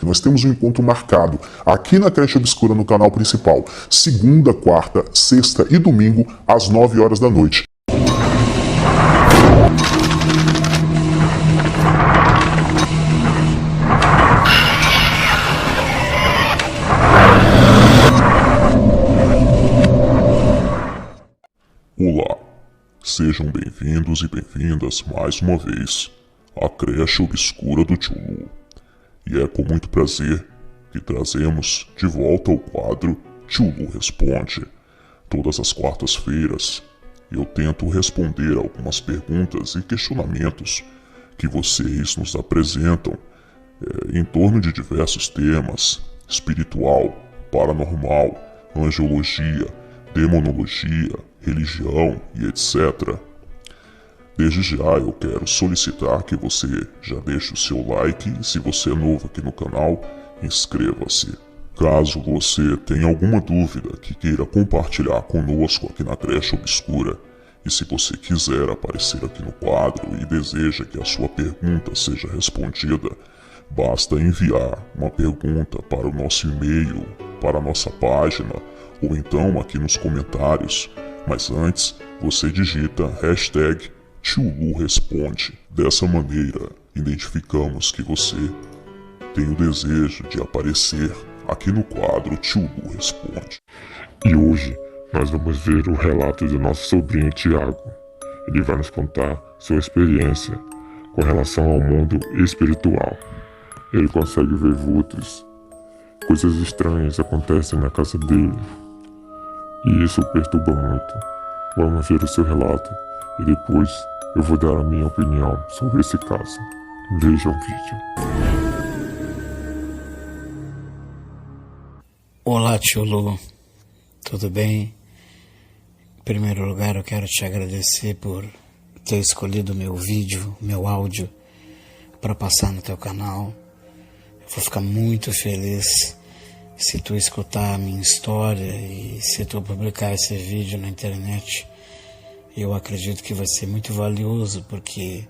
Nós temos um encontro marcado aqui na Creche Obscura no canal principal, segunda, quarta, sexta e domingo, às 9 horas da noite. Olá, sejam bem-vindos e bem-vindas mais uma vez à Creche Obscura do Tio Lu. E é com muito prazer que trazemos de volta o quadro Tio Lu Responde. Todas as quartas-feiras eu tento responder algumas perguntas e questionamentos que vocês nos apresentam em torno de diversos temas: espiritual, paranormal, angiologia, demonologia, religião e etc. Desde já eu quero solicitar que você já deixe o seu like e, se você é novo aqui no canal, inscreva-se. Caso você tenha alguma dúvida que queira compartilhar conosco aqui na Creche Obscura, e se você quiser aparecer aqui no quadro e deseja que a sua pergunta seja respondida, basta enviar uma pergunta para o nosso e-mail, para a nossa página, ou então aqui nos comentários. Mas antes, você digita hashtag Tio Lu Responde. Dessa maneira, identificamos que você tem o desejo de aparecer aqui no quadro Tio Lu Responde. E hoje nós vamos ver o relato do nosso sobrinho Tiago. Ele vai nos contar sua experiência com relação ao mundo espiritual. Ele consegue ver vultos, coisas estranhas acontecem na casa dele e isso o perturba muito. Vamos ver o seu relato e depois eu vou dar a minha opinião sobre esse caso. Veja o vídeo. Olá, Tio Lu, tudo bem? Em primeiro lugar, eu quero te agradecer por ter escolhido meu vídeo, meu áudio, para passar no teu canal. Eu vou ficar muito feliz se tu escutar a minha história e se tu publicar esse vídeo na internet. Eu acredito que vai ser muito valioso, porque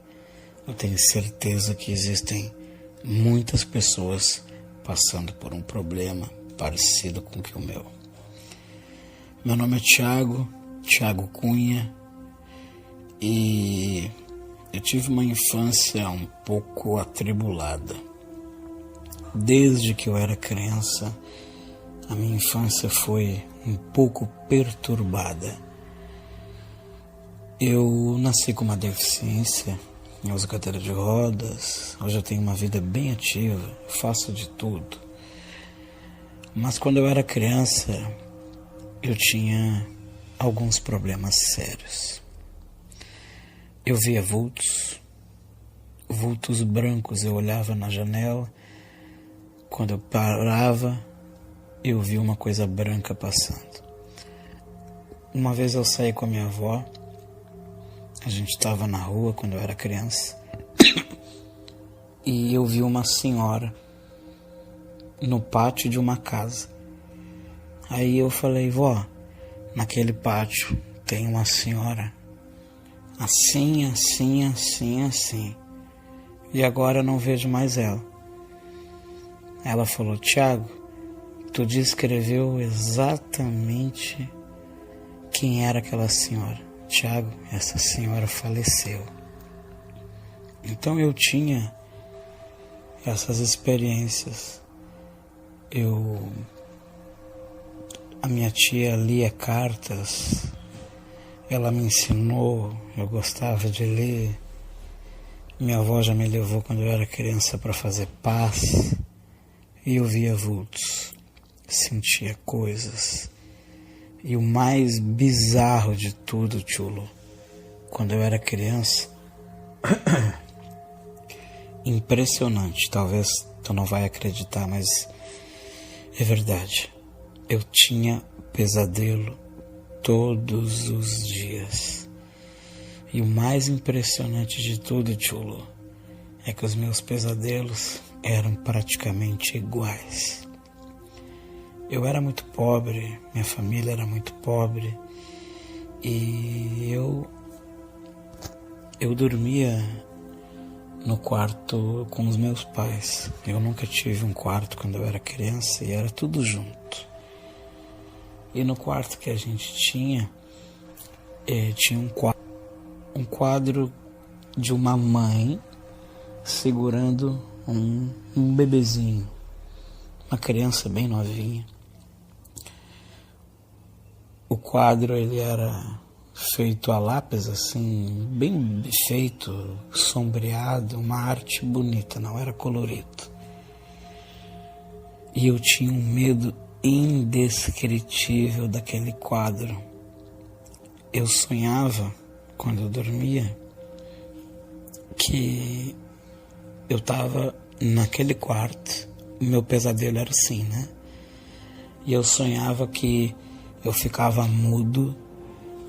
eu tenho certeza que existem muitas pessoas passando por um problema parecido com o meu. Meu nome é Tiago Cunha, e eu tive uma infância um pouco atribulada. Desde que eu era criança, a minha infância foi um pouco perturbada. Eu nasci com uma deficiência, eu uso cadeira de rodas, hoje eu tenho uma vida bem ativa, faço de tudo. Mas quando eu era criança, eu tinha alguns problemas sérios. Eu via vultos brancos, eu olhava na janela, quando eu parava, eu via uma coisa branca passando. Uma vez eu saí com a minha avó, a gente estava na rua quando eu era criança, e eu vi uma senhora no pátio de uma casa. Aí eu falei: vó, naquele pátio tem uma senhora assim, assim, assim, assim, e agora eu não vejo mais ela. Ela falou: Tiago, tu descreveu exatamente quem era aquela senhora. Tiago, essa senhora faleceu. Então eu tinha essas experiências. A minha tia lia cartas, ela me ensinou, eu gostava de ler. Minha avó já me levou quando eu era criança para fazer paz, e eu via vultos, sentia coisas. E o mais bizarro de tudo, Tio Lu, quando eu era criança, impressionante, talvez tu não vai acreditar, mas é verdade. Eu tinha pesadelo todos os dias. E o mais impressionante de tudo, Tio Lu, é que os meus pesadelos eram praticamente iguais. Eu era muito pobre, minha família era muito pobre, e eu dormia no quarto com os meus pais. Eu nunca tive um quarto quando eu era criança e era tudo junto. E no quarto que a gente tinha um quadro de uma mãe segurando um bebezinho, uma criança bem novinha. O quadro ele era feito a lápis, assim, bem feito, sombreado, uma arte bonita, não era colorido. E eu tinha um medo indescritível daquele quadro. Eu sonhava, quando eu dormia, que eu estava naquele quarto. O meu pesadelo era assim, né? E eu sonhava que eu ficava mudo,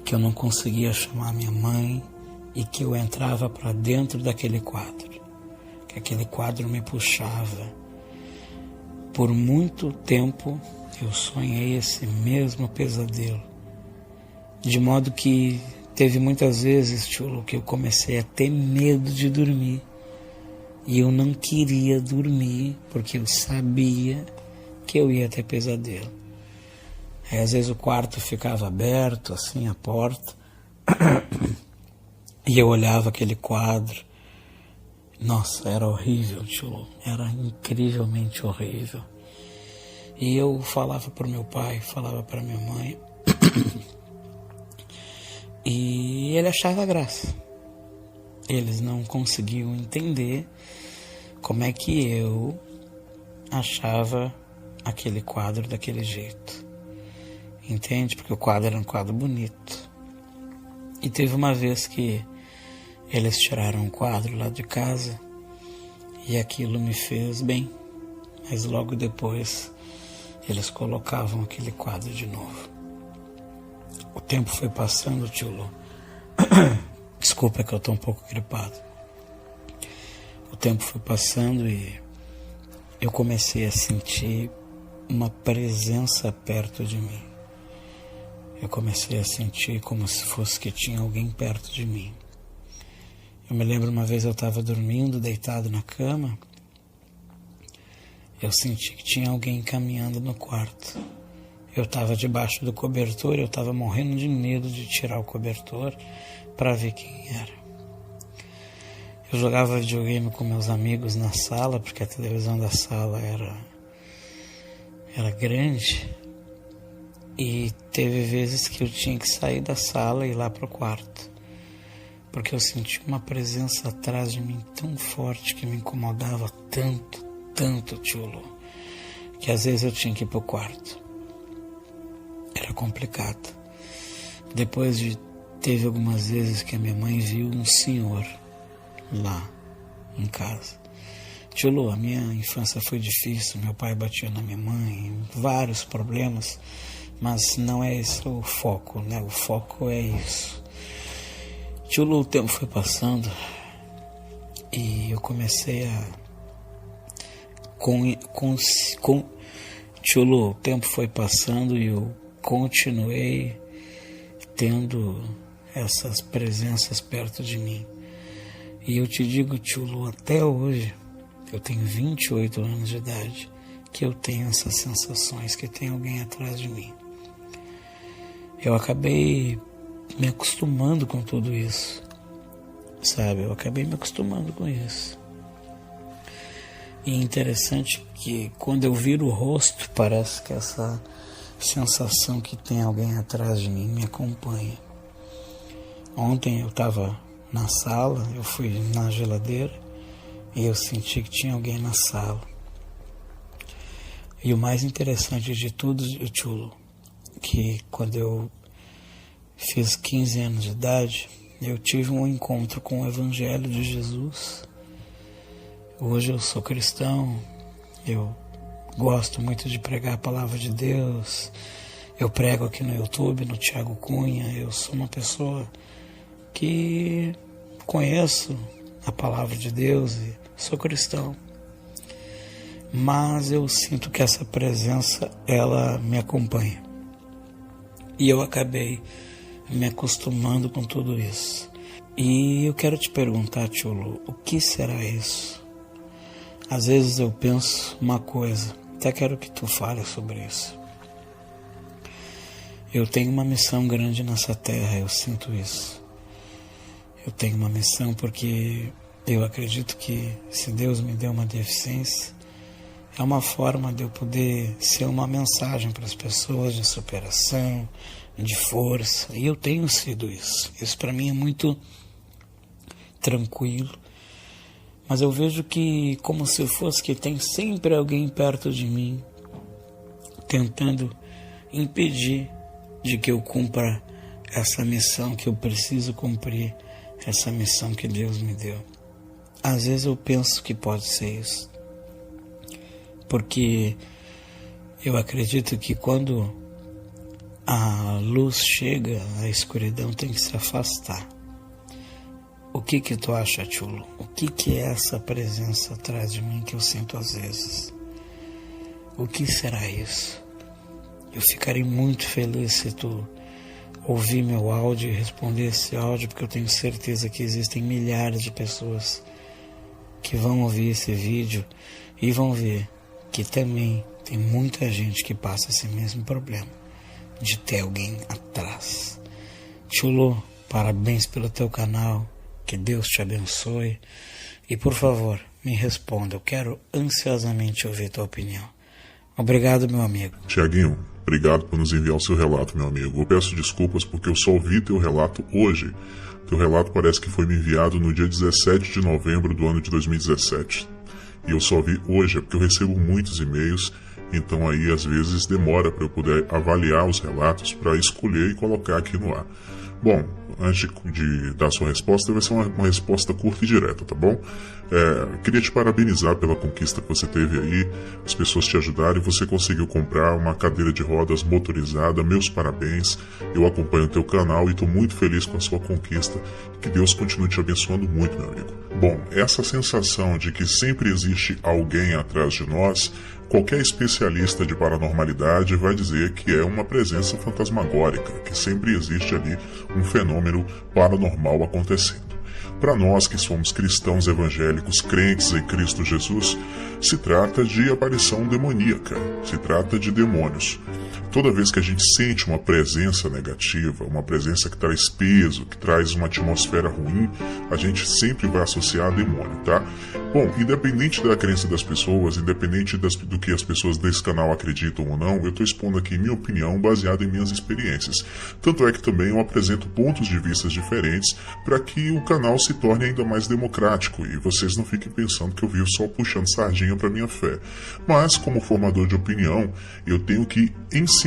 que eu não conseguia chamar minha mãe e que eu entrava para dentro daquele quadro, que aquele quadro me puxava. Por muito tempo eu sonhei esse mesmo pesadelo, de modo que teve muitas vezes, Tchulo, que eu comecei a ter medo de dormir e eu não queria dormir porque eu sabia que eu ia ter pesadelo. Aí, às vezes o quarto ficava aberto, assim, a porta, e eu olhava aquele quadro. Nossa, era horrível, Tchulo, era incrivelmente horrível. E eu falava para o meu pai, falava para minha mãe, e ele achava graça. Eles não conseguiam entender como é que eu achava aquele quadro daquele jeito. Entende? Porque o quadro era um quadro bonito. E teve uma vez que eles tiraram um quadro lá de casa e aquilo me fez bem. Mas logo depois eles colocavam aquele quadro de novo. O tempo foi passando, Tchulo. Desculpa que eu estou um pouco gripado. O tempo foi passando e eu comecei a sentir uma presença perto de mim. Eu comecei a sentir como se fosse que tinha alguém perto de mim. Eu me lembro uma vez eu estava dormindo, deitado na cama. Eu senti que tinha alguém caminhando no quarto. Eu estava debaixo do cobertor, eu estava morrendo de medo de tirar o cobertor para ver quem era. Eu jogava videogame com meus amigos na sala, porque a televisão da sala era grande. E teve vezes que eu tinha que sair da sala e ir lá pro quarto, porque eu senti uma presença atrás de mim tão forte que me incomodava tanto, Tchulo, que às vezes eu tinha que ir pro quarto. Era complicado. Depois teve algumas vezes que a minha mãe viu um senhor lá em casa. Tchulo, a minha infância foi difícil, meu pai batia na minha mãe, vários problemas. Mas não é esse o foco, né? O foco é isso. Tchulo, o tempo foi passando e eu comecei a... Tchulo, o tempo foi passando e eu continuei tendo essas presenças perto de mim. E eu te digo, Tchulo, até hoje, eu tenho 28 anos de idade, que eu tenho essas sensações, que tem alguém atrás de mim. Eu acabei me acostumando com tudo isso, sabe? Eu acabei me acostumando com isso. E interessante que quando eu viro o rosto, parece que essa sensação que tem alguém atrás de mim me acompanha. Ontem eu estava na sala, eu fui na geladeira e eu senti que tinha alguém na sala. E o mais interessante de tudo, Tchulo, que quando eu fiz 15 anos de idade, eu tive um encontro com o Evangelho de Jesus. Hoje eu sou cristão, eu gosto muito de pregar a palavra de Deus, eu prego aqui no YouTube, no Thiago Cunha, eu sou uma pessoa que conheço a palavra de Deus e sou cristão. Mas eu sinto que essa presença, ela me acompanha. E eu acabei me acostumando com tudo isso. E eu quero te perguntar, tio Lu, o que será isso? Às vezes eu penso uma coisa, até quero que tu fale sobre isso. Eu tenho uma missão grande nessa terra, eu sinto isso. Eu tenho uma missão porque eu acredito que se Deus me deu uma deficiência, é uma forma de eu poder ser uma mensagem para as pessoas de superação, de força. E eu tenho sido isso. Isso para mim é muito tranquilo. Mas eu vejo que, como se fosse que tem sempre alguém perto de mim, tentando impedir de que eu cumpra essa missão que eu preciso cumprir, essa missão que Deus me deu. Às vezes eu penso que pode ser isso. Porque eu acredito que quando a luz chega, a escuridão tem que se afastar. O que tu acha, tio Lu? O que é essa presença atrás de mim que eu sinto às vezes? O que será isso? Eu ficarei muito feliz se tu ouvir meu áudio e responder esse áudio, porque eu tenho certeza que existem milhares de pessoas que vão ouvir esse vídeo e vão ver que também tem muita gente que passa esse mesmo problema de ter alguém atrás. Tio Lu, parabéns pelo teu canal, que Deus te abençoe e por favor, me responda, eu quero ansiosamente ouvir tua opinião. Obrigado, meu amigo. Tiaguinho, obrigado por nos enviar o seu relato, meu amigo. Eu peço desculpas porque eu só ouvi teu relato hoje. Teu relato parece que foi me enviado no dia 17 de novembro do ano de 2017. E eu só vi hoje, porque eu recebo muitos e-mails, então aí às vezes demora para eu poder avaliar os relatos para escolher e colocar aqui no ar. Bom, antes de dar sua resposta, vai ser uma resposta curta e direta, tá bom? Queria te parabenizar pela conquista que você teve aí, as pessoas te ajudaram e você conseguiu comprar uma cadeira de rodas motorizada. Meus parabéns, eu acompanho o teu canal e estou muito feliz com a sua conquista. Que Deus continue te abençoando muito, meu amigo. Bom, essa sensação de que sempre existe alguém atrás de nós, qualquer especialista de paranormalidade vai dizer que é uma presença fantasmagórica, que sempre existe ali um fenômeno paranormal acontecendo. Para nós que somos cristãos evangélicos, crentes em Cristo Jesus, se trata de aparição demoníaca, se trata de demônios. Toda vez que a gente sente uma presença negativa, uma presença que traz peso, que traz uma atmosfera ruim, a gente sempre vai associar a demônio, tá? Bom, independente da crença das pessoas, independente do que as pessoas desse canal acreditam ou não, eu estou expondo aqui minha opinião baseada em minhas experiências. Tanto é que também eu apresento pontos de vista diferentes para que o canal se torne ainda mais democrático e vocês não fiquem pensando que eu vivo só puxando sardinha para minha fé. Mas, como formador de opinião, eu tenho que ensinar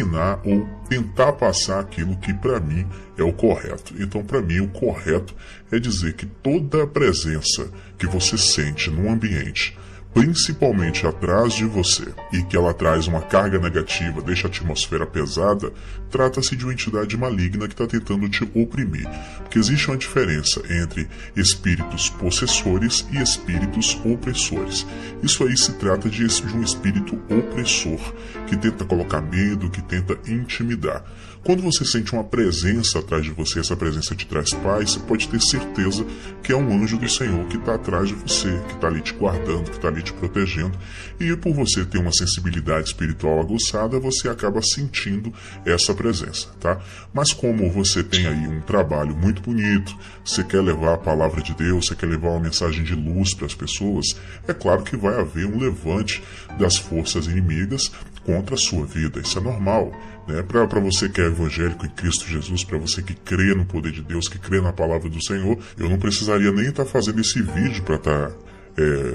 ou tentar passar aquilo que para mim é o correto. Então, para mim, o correto é dizer que toda a presença que você sente num ambiente, principalmente atrás de você, e que ela traz uma carga negativa, deixa a atmosfera pesada, trata-se de uma entidade maligna que está tentando te oprimir. Porque existe uma diferença entre espíritos possessores e espíritos opressores. Isso aí se trata de um espírito opressor, que tenta colocar medo, que tenta intimidar. Quando você sente uma presença atrás de você, essa presença te traz paz, você pode ter certeza que é um anjo do Senhor que está atrás de você, que está ali te guardando, que está ali te protegendo. E por você ter uma sensibilidade espiritual aguçada, você acaba sentindo essa presença, tá? Mas como você tem aí um trabalho muito bonito, você quer levar a palavra de Deus, você quer levar uma mensagem de luz para as pessoas, é claro que vai haver um levante das forças inimigas contra a sua vida. Isso é normal, né? Para você que é evangélico em Cristo Jesus, para você que crê no poder de Deus, que crê na palavra do Senhor, eu não precisaria nem estar fazendo esse vídeo para estar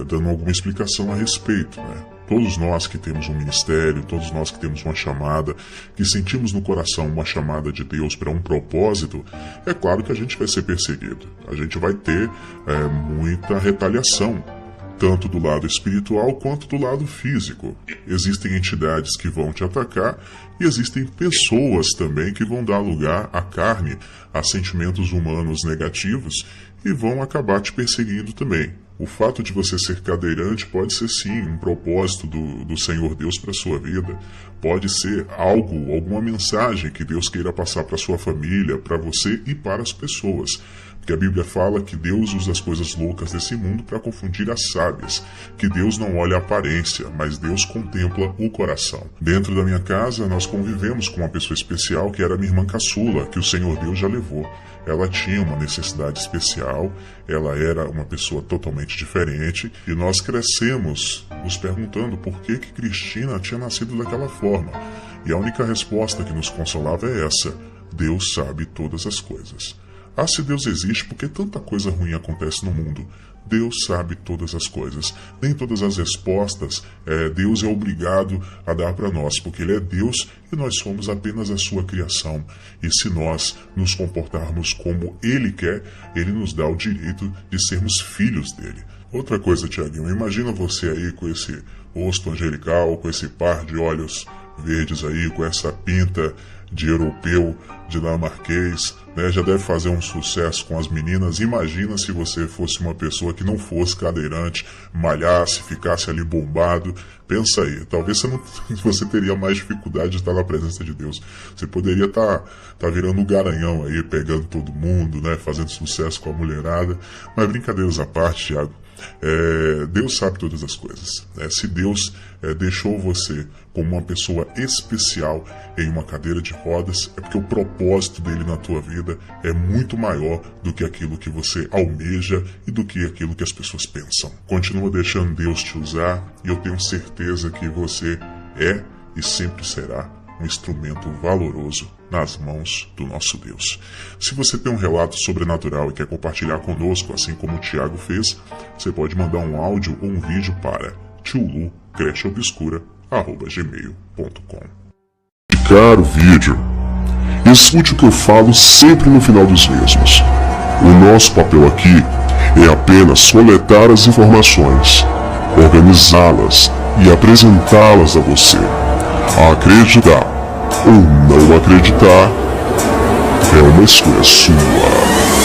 dando alguma explicação a respeito, né? Todos nós que temos um ministério, todos nós que temos uma chamada, que sentimos no coração uma chamada de Deus para um propósito, é claro que a gente vai ser perseguido. A gente vai ter muita retaliação, tanto do lado espiritual quanto do lado físico. Existem entidades que vão te atacar e existem pessoas também que vão dar lugar à carne, a sentimentos humanos negativos e vão acabar te perseguindo também. O fato de você ser cadeirante pode ser sim um propósito do Senhor Deus para a sua vida. Pode ser algo, alguma mensagem que Deus queira passar para sua família, para você e para as pessoas. Porque a Bíblia fala que Deus usa as coisas loucas desse mundo para confundir as sábias. Que Deus não olha a aparência, mas Deus contempla o coração. Dentro da minha casa, nós convivemos com uma pessoa especial que era minha irmã caçula, que o Senhor Deus já levou. Ela tinha uma necessidade especial, ela era uma pessoa totalmente diferente e nós crescemos nos perguntando por que Cristina tinha nascido daquela forma. E a única resposta que nos consolava é essa: Deus sabe todas as coisas. Ah, se Deus existe, por que tanta coisa ruim acontece no mundo? Deus sabe todas as coisas. Nem todas as respostas Deus é obrigado a dar para nós, porque Ele é Deus e nós somos apenas a sua criação. E se nós nos comportarmos como Ele quer, Ele nos dá o direito de sermos filhos dele. Outra coisa, Tiaguinho, imagina você aí com esse rosto angelical, com esse par de olhos verdes aí, com essa pinta de europeu, dinamarquês, né? Já deve fazer um sucesso com as meninas. Imagina se você fosse uma pessoa que não fosse cadeirante, malhasse, ficasse ali bombado. Pensa aí, talvez você teria mais dificuldade de estar na presença de Deus. Você poderia estar virando um garanhão aí, pegando todo mundo, né? Fazendo sucesso com a mulherada. Mas brincadeiras à parte, Thiago, Deus sabe todas as coisas. Se Deus deixou você como uma pessoa especial em uma cadeira de rodas, é porque o propósito dele na tua vida é muito maior do que aquilo que você almeja e do que aquilo que as pessoas pensam. Continua deixando Deus te usar e eu tenho certeza que você é e sempre será um instrumento valoroso nas mãos do nosso Deus. Se você tem um relato sobrenatural e quer compartilhar conosco, assim como o Tiago fez, você pode mandar um áudio ou um vídeo para tiulu@gmail.com. Caro vídeo, escute o que eu falo sempre no final dos mesmos. O nosso papel aqui é apenas coletar as informações, organizá-las e apresentá-las a você. Acreditar ou não acreditar é uma escolha sua.